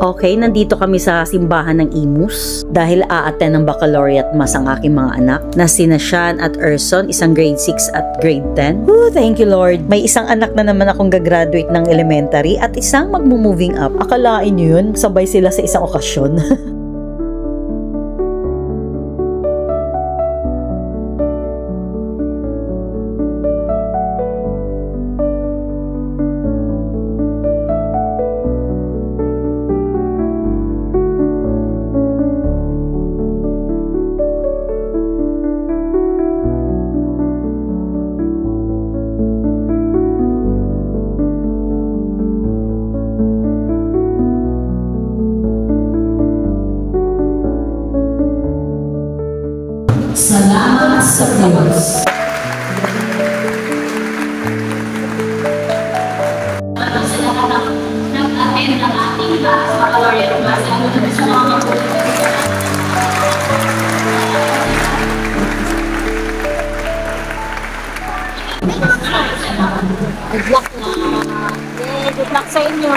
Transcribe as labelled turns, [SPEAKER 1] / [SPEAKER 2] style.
[SPEAKER 1] Okay, nandito kami sa simbahan ng Imus dahil a-attend ng baccalaureate mass ang aking mga anak na sina Sean at Erson, isang grade 6 at grade 10. Ooh, thank you Lord. May isang anak na naman akong gagraduate ng elementary at isang magmo-moving up. Akalain nyo yun, sabay sila sa isang okasyon.
[SPEAKER 2] Salamat sa Diyos. Sa lahat ng nag-attend ng ating baccalaureate mass, ano na sa mga magulang. Good luck na. Good luck sa inyo.